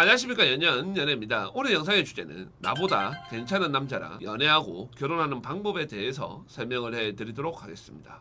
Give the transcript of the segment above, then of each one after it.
안녕하십니까. 연예입니다. 오늘 영상의 주제는 나보다 괜찮은 남자랑 연애하고 결혼하는 방법에 대해서 설명을 해드리도록 하겠습니다.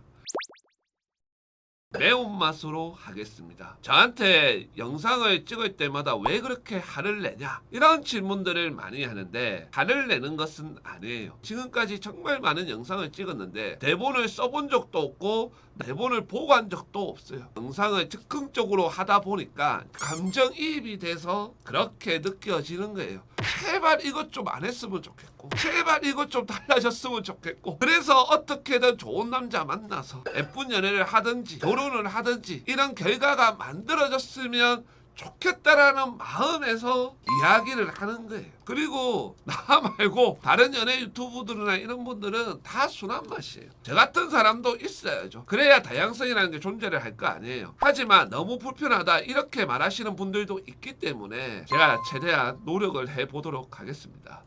매운맛으로 하겠습니다. 저한테 영상을 찍을 때마다 왜 그렇게 화를 내냐 이런 질문들을 많이 하는데, 화를 내는 것은 아니에요. 지금까지 정말 많은 영상을 찍었는데 대본을 써본 적도 없고 대본을 보고 한 적도 없어요. 영상을 즉흥적으로 하다 보니까 감정이입이 돼서 그렇게 느껴지는 거예요. 제발 이것 좀 안 했으면 좋겠고, 제발 이것 좀 달라졌으면 좋겠고, 그래서 어떻게든 좋은 남자 만나서 예쁜 연애를 하든지 결혼을 하든지 이런 결과가 만들어졌으면 좋겠다라는 마음에서 이야기를 하는 거예요. 그리고 나 말고 다른 연애 유튜브들이나 이런 분들은 다 순한 맛이에요. 저 같은 사람도 있어야죠. 그래야 다양성이라는 게 존재를 할 거 아니에요. 하지만 너무 불편하다 이렇게 말하시는 분들도 있기 때문에 제가 최대한 노력을 해보도록 하겠습니다.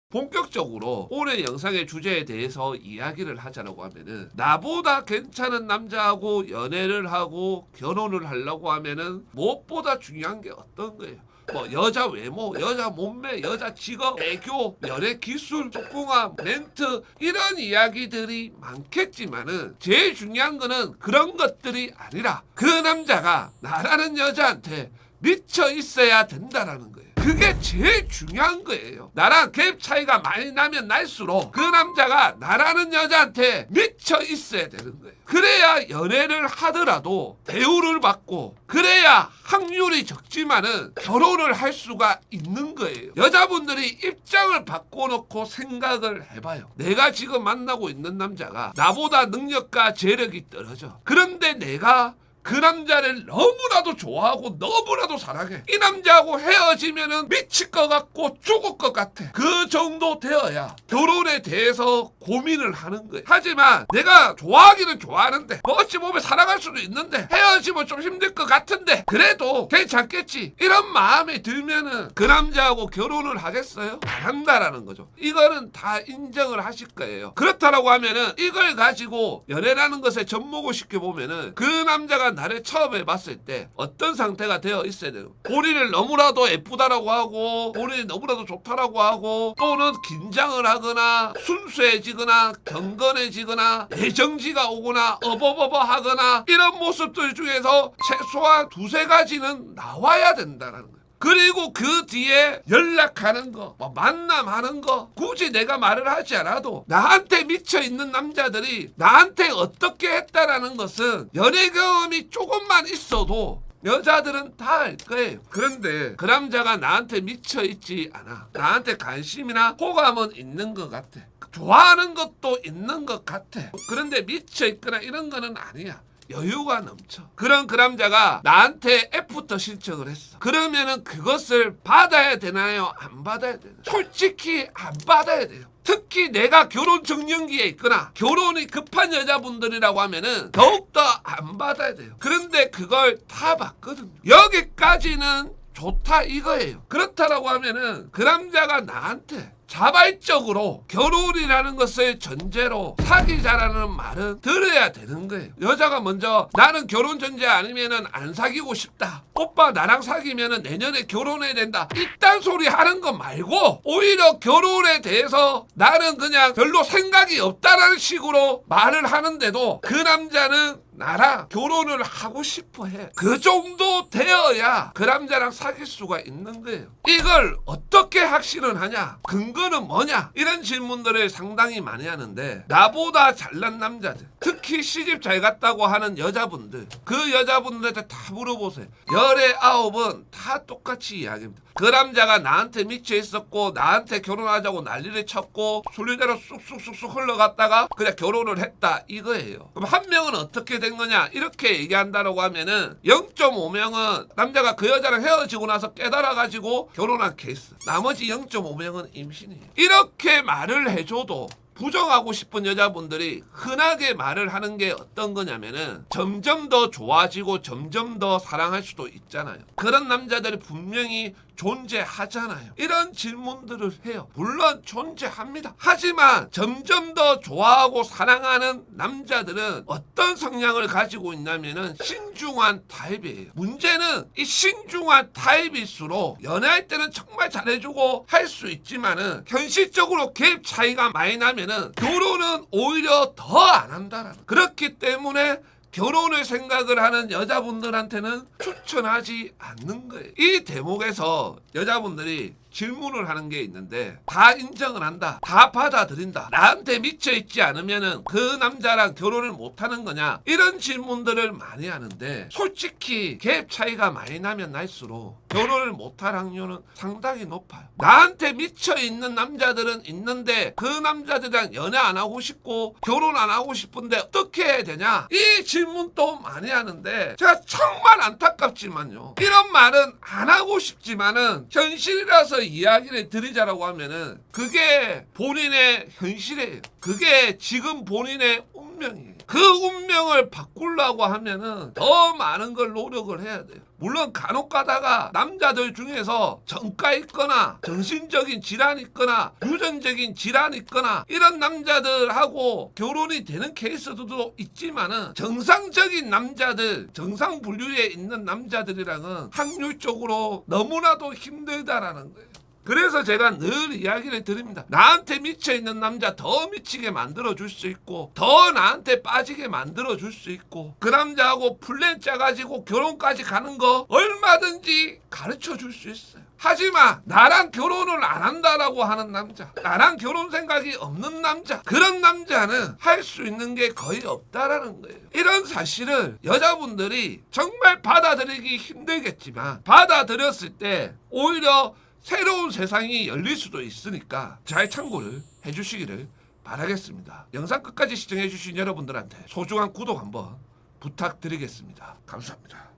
본격적으로 오늘 영상의 주제에 대해서 이야기를 하자라고 하면은, 나보다 괜찮은 남자하고 연애를 하고 결혼을 하려고 하면은 무엇보다 중요한 게 어떤 거예요? 뭐 여자 외모, 여자 몸매, 여자 직업, 애교, 연애 기술, 속궁합, 멘트 이런 이야기들이 많겠지만은 제일 중요한 거는 그런 것들이 아니라 그 남자가 나라는 여자한테 미쳐 있어야 된다라는 거예요. 그게 제일 중요한 거예요. 나랑 갭 차이가 많이 나면 날수록 그 남자가 나라는 여자한테 미쳐 있어야 되는 거예요. 그래야 연애를 하더라도 대우를 받고, 그래야 확률이 적지만은 결혼을 할 수가 있는 거예요. 여자분들이 입장을 바꿔놓고 생각을 해봐요. 내가 지금 만나고 있는 남자가 나보다 능력과 재력이 떨어져. 그런데 내가 그 남자를 너무나도 좋아하고 너무나도 사랑해. 이 남자하고 헤어지면은 미칠 것 같고 죽을 것 같아. 그 정도 되어야 결혼에 대해서 고민을 하는 거예요. 하지만 내가 좋아하기는 좋아하는데, 어찌 보면 사랑할 수도 있는데 헤어지면 좀 힘들 것 같은데 그래도 괜찮겠지, 이런 마음이 들면은 그 남자하고 결혼을 하겠어요? 안 한다라는 거죠. 이거는 다 인정을 하실 거예요. 그렇다라고 하면은 이걸 가지고 연애라는 것에 접목을 시켜보면은 그 남자가 나를 처음에 봤을 때 어떤 상태가 되어 있어야 돼요. 본인을 너무나도 예쁘다라고 하고, 본인이 너무나도 좋다라고 하고, 또는 긴장을 하거나 순수해지거나 경건해지거나 애정지가 오거나 어버버버 하거나, 이런 모습들 중에서 최소한 두세 가지는 나와야 된다는 거예요. 그리고 그 뒤에 연락하는 거, 뭐 만남하는 거, 굳이 내가 말을 하지 않아도 나한테 미쳐있는 남자들이 나한테 어떻게 했다라는 것은 연애 경험이 조금만 있어도 여자들은 다 알 거예요. 그런데 그 남자가 나한테 미쳐있지 않아. 나한테 관심이나 호감은 있는 것 같아. 좋아하는 것도 있는 것 같아. 그런데 미쳐있거나 이런 거는 아니야. 여유가 넘쳐. 그런 그 남자가 나한테 애프터 신청을 했어. 그러면은 그것을 받아야 되나요? 안 받아야 되나요? 솔직히 안 받아야 돼요. 특히 내가 결혼 정년기에 있거나 결혼이 급한 여자분들이라고 하면은 더욱더 안 받아야 돼요. 그런데 그걸 다 받거든요. 여기까지는 좋다 이거예요. 그렇다라고 하면은 그 남자가 나한테 자발적으로 결혼이라는 것을 전제로 사귀자라는 말은 들어야 되는 거예요. 여자가 먼저 나는 결혼 전제 아니면은 안 사귀고 싶다, 오빠 나랑 사귀면은 내년에 결혼해야 된다, 이딴 소리 하는 거 말고, 오히려 결혼에 대해서 나는 그냥 별로 생각이 없다라는 식으로 말을 하는데도 그 남자는 나랑 결혼을 하고 싶어 해. 그 정도 되어야 그 남자랑 사귈 수가 있는 거예요. 이걸 어떻게 확신을 하냐, 근거는 뭐냐, 이런 질문들을 상당히 많이 하는데, 나보다 잘난 남자들, 특히 시집 잘 갔다고 하는 여자분들, 그 여자분들한테 다 물어보세요. 열의 9은 다 똑같이 이야기합니다. 그 남자가 나한테 미쳐 있었고 나한테 결혼하자고 난리를 쳤고 순리대로 쑥쑥쑥쑥 흘러갔다가 그냥 결혼을 했다 이거예요. 그럼 한 명은 어떻게 된 거냐 이렇게 얘기한다라고 하면은 0.5명은 남자가 그 여자랑 헤어지고 나서 깨달아가지고 결혼한 케이스, 나머지 0.5명은 임신이에요. 이렇게 말을 해줘도 부정하고 싶은 여자분들이 흔하게 말을 하는 게 어떤 거냐면은 점점 더 좋아지고 점점 더 사랑할 수도 있잖아요. 그런 남자들이 분명히 존재하잖아요. 이런 질문들을 해요. 물론 존재합니다. 하지만 점점 더 좋아하고 사랑하는 남자들은 어떤 성향을 가지고 있냐면은 신중한 타입이에요. 문제는 이 신중한 타입일수록 연애할 때는 정말 잘해주고 할 수 있지만은 현실적으로 갭 차이가 많이 나면은 결혼은 오히려 더 안 한다라는. 그렇기 때문에 결혼을 생각을 하는 여자분들한테는 추천하지 않는 거예요. 이 대목에서 여자분들이 질문을 하는 게 있는데 다 인정을 한다, 다 받아들인다, 나한테 미쳐있지 않으면은 그 남자랑 결혼을 못하는 거냐, 이런 질문들을 많이 하는데 솔직히 갭 차이가 많이 나면 날수록 결혼을 못할 확률은 상당히 높아요. 나한테 미쳐있는 남자들은 있는데 그 남자들이랑 연애 안 하고 싶고 결혼 안 하고 싶은데 어떻게 해야 되냐, 이 질문도 많이 하는데 제가 정말 안타깝지만요, 이런 말은 안 하고 싶지만은 현실이라서 이야기를 드리자라고 하면은 그게 본인의 현실이에요. 그게 지금 본인의 운명이에요. 그 운명을 바꾸려고 하면은 더 많은 걸 노력을 해야 돼요. 물론 간혹 가다가 남자들 중에서 정가 있거나 정신적인 질환이 있거나 유전적인 질환이 있거나 이런 남자들하고 결혼이 되는 케이스도 있지만은 정상적인 남자들, 정상 분류에 있는 남자들이랑은 확률적으로 너무나도 힘들다라는 거예요. 그래서 제가 늘 이야기를 드립니다. 나한테 미쳐있는 남자 더 미치게 만들어줄 수 있고 더 나한테 빠지게 만들어줄 수 있고 그 남자하고 플랜 짜가지고 결혼까지 가는 거 얼마든지 가르쳐줄 수 있어요. 하지만 나랑 결혼을 안 한다라고 하는 남자, 나랑 결혼 생각이 없는 남자, 그런 남자는 할 수 있는 게 거의 없다라는 거예요. 이런 사실을 여자분들이 정말 받아들이기 힘들겠지만 받아들였을 때 오히려 새로운 세상이 열릴 수도 있으니까 잘 참고를 해주시기를 바라겠습니다. 영상 끝까지 시청해주신 여러분들한테 소중한 구독 한번 부탁드리겠습니다. 감사합니다.